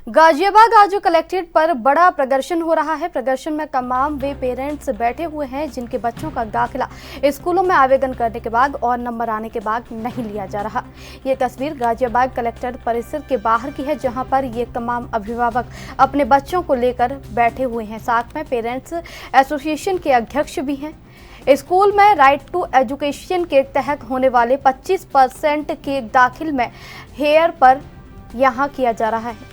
गाजियाबाद आज कलेक्ट्रेट पर बड़ा प्रदर्शन हो रहा है। प्रदर्शन में तमाम वे पेरेंट्स बैठे हुए हैं जिनके बच्चों का दाखिला स्कूलों में आवेदन करने के बाद और नंबर आने के बाद नहीं लिया जा रहा। ये तस्वीर गाजियाबाद कलेक्ट्रेट परिसर के बाहर की है, जहां पर ये तमाम अभिभावक अपने बच्चों को लेकर बैठे हुए हैं। साथ में पेरेंट्स एसोसिएशन के अध्यक्ष भी हैं। स्कूल में राइट टू एजुकेशन के तहत होने वाले 25% के दाखिल में हेयर पर यहाँ किया जा रहा है।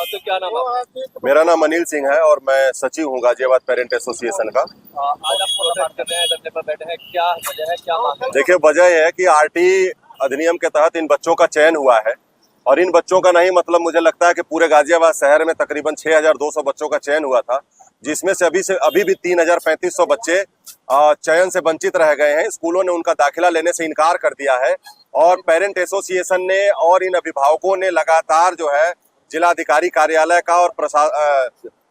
तो क्या नाम है? मेरा नाम अनिल सिंह है और मैं सचिव हूँ गाजियाबाद पेरेंट एसोसिएशन का। आज आप प्रोटेस्ट कर रहे हैं, धरने पर बैठे हैं, क्या वजह है, क्या मांग है? देखिए, वजह यह है कि आरटी अधिनियम के तहत इन बच्चों का चयन हुआ है और इन बच्चों का नहीं, मतलब मुझे लगता है कि पूरे गाजियाबाद शहर में तकरीबन 6200 बच्चों का चयन हुआ था, जिसमें से अभी भी 3300 बच्चे चयन से वंचित रह गए हैं। स्कूलों ने उनका दाखिला लेने से इनकार कर दिया है और पेरेंट एसोसिएशन ने और इन अभिभावकों ने लगातार जो है जिलाधिकारी कार्यालय का और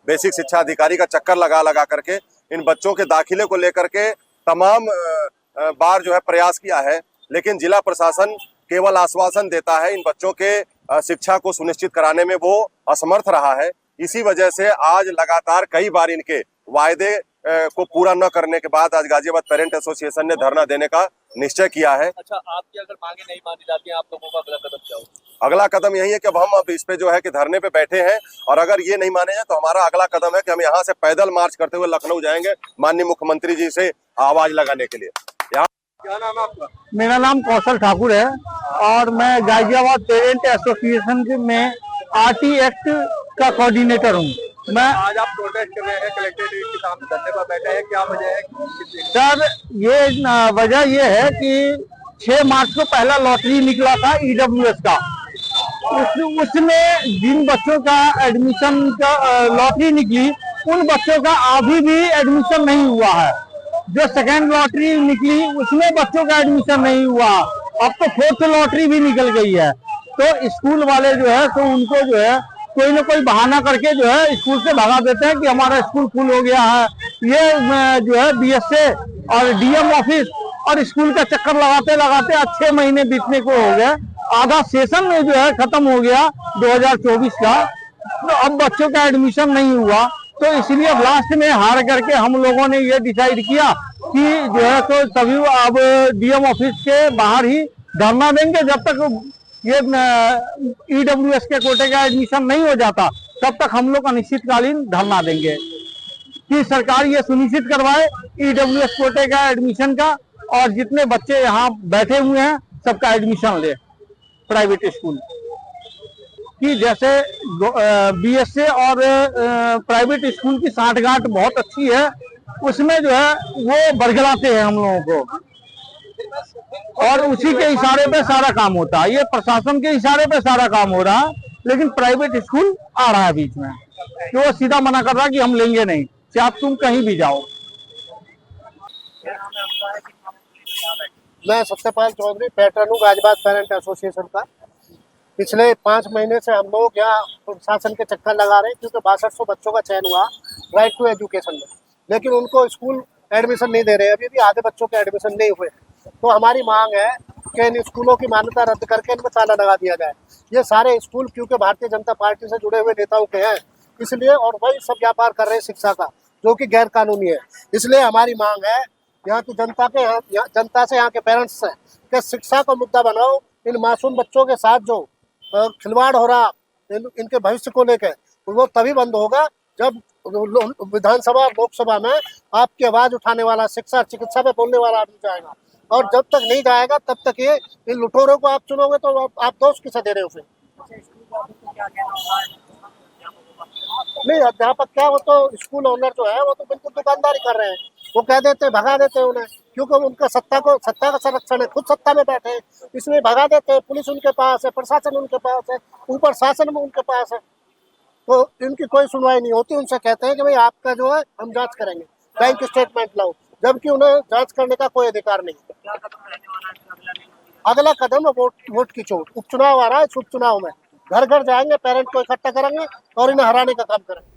बेसिक शिक्षा अधिकारी का चक्कर लगा करके इन बच्चों के दाखिले को लेकर के तमाम बार जो है प्रयास किया है, लेकिन जिला प्रशासन केवल आश्वासन देता है। इन बच्चों के शिक्षा को सुनिश्चित कराने में वो असमर्थ रहा है। इसी वजह से आज लगातार कई बार इनके वायदे को पूरा न करने के बाद आज गाजियाबाद पेरेंट एसोसिएशन ने धरना देने का निश्चय किया है। अच्छा, आपकी अगर मांगे नहीं मानी जाती हैं, आप लोगों का अगला कदम क्या होगा? अगला कदम यही है कि अब इस पे जो है कि धरने पे बैठे हैं और अगर ये नहीं माने हैं तो हमारा अगला कदम है कि हम यहाँ से पैदल मार्च करते हुए लखनऊ जाएंगे माननीय मुख्यमंत्री जी से आवाज लगाने के लिए। क्या नाम है आपका? मेरा नाम कौशल ठाकुर है और मैं गाजियाबाद पेरेंट एसोसिएशन में आरटी एक्ट का कोऑर्डिनेटर हूँ। मैं आज आप प्रोटेस्ट कर रहे हैं, कलेक्ट्रेट के सामने धरने पर बैठे हैं, क्या वजह है? सर, ये वजह ये है कि 6 मार्च को पहला लॉटरी निकला था ईडब्ल्यूएस का। उसमें जिन बच्चों का एडमिशन का लॉटरी निकली, उन बच्चों का अभी भी एडमिशन नहीं हुआ है। जो सेकेंड लॉटरी निकली उसमें बच्चों का एडमिशन नहीं हुआ। अब तो 4th लॉटरी भी निकल गई है। तो स्कूल वाले जो है तो उनको जो है कोई ना कोई बहाना करके जो है स्कूल से भगा देते हैं कि हमारा स्कूल फुल हो गया है। ये जो है बीएसए और डीएम ऑफिस और स्कूल का चक्कर लगाते लगाते आज 6 महीने बीतने को हो गए। आधा सेशन में जो है खत्म हो गया 2024 का, तो अब बच्चों का एडमिशन नहीं हुआ। तो इसलिए लास्ट में हार करके हम लोगों ने ये डिसाइड किया कि जो है तो सभी अब डीएम ऑफिस के बाहर ही धरना देंगे। जब तक ये ईडब्ल्यूएस के कोटे का एडमिशन नहीं हो जाता तब तक हम लोग अनिश्चितकालीन धरना देंगे कि सरकार ये सुनिश्चित करवाए ईडब्ल्यूएस कोटे का एडमिशन का, और जितने बच्चे यहाँ बैठे हुए हैं सबका एडमिशन ले। प्राइवेट स्कूल की जैसे बीएसए और प्राइवेट स्कूल की साठगांठ बहुत अच्छी है, उसमें जो है वो बरगलाते हैं हम लोगों को और उसी के इशारे पे सारा काम होता है। ये प्रशासन के इशारे पे सारा काम हो रहा है, लेकिन प्राइवेट स्कूल आ रहा है बीच में कि वो सीधा मना कर रहा है कि हम लेंगे नहीं, चाहे तुम कहीं भी जाओ। मैं सत्यपाल चौधरी, पैटर्न हूँ गाजियाबाद पेरेंट एसोसिएशन का। पिछले 5 महीने से हम लोग यहाँ प्रशासन के चक्कर लगा रहे हैं, क्योंकि 6200 बच्चों का चयन हुआ राइट टू एजुकेशन में, लेकिन उनको स्कूल एडमिशन नहीं दे रहे। अभी भी आधे बच्चों के एडमिशन नहीं हुए। तो हमारी मांग है कि इन स्कूलों की मान्यता रद्द करके इनको ताला लगा दिया जाए। ये सारे स्कूल क्योंकि भारतीय जनता पार्टी से जुड़े हुए नेताओं के हैं, इसलिए, और वही सब व्यापार कर रहे हैं शिक्षा का, जो कि गैर कानूनी है। इसलिए हमारी मांग है यहाँ की जनता से, यहाँ के पेरेंट्स से, कि शिक्षा को मुद्दा बनाओ। इन मासूम बच्चों के साथ जो खिलवाड़ हो रहा इनके भविष्य को लेकर, वो तभी बंद होगा जब विधानसभा लोकसभा में आपकी आवाज उठाने वाला, शिक्षा चिकित्सा पे बोलने वाला आदमी जाएगा। और जब तक नहीं जाएगा तब तक ये इन लुटेरों को आप चुनोगे तो आप दोष किसे दे रहे हो? फिर नहीं, अध्यापक क्या, वो तो स्कूल ओनर जो है वो तो बिल्कुल दुकानदारी कर रहे हैं। वो कह देते हैं, भगा देते हैं उन्हें, क्योंकि उनका सत्ता का संरक्षण है, खुद सत्ता में बैठे हैं, इसलिए भगा देते हैं। पुलिस उनके पास है, प्रशासन उनके पास है, ऊपर शासन में उनके पास है, तो इनकी कोई सुनवाई नहीं होती। उनसे कहते हैं कि भाई आपका जो है हम जांच करेंगे, बैंक स्टेटमेंट लाओ, जबकि उन्हें जांच करने का कोई अधिकार नहीं। अगला कदम है वोट की चोट। उपचुनाव आ रहा है, इस उपचुनाव में घर घर जाएंगे, पेरेंट को इकट्ठा करेंगे और इन्हें हराने का काम करेंगे।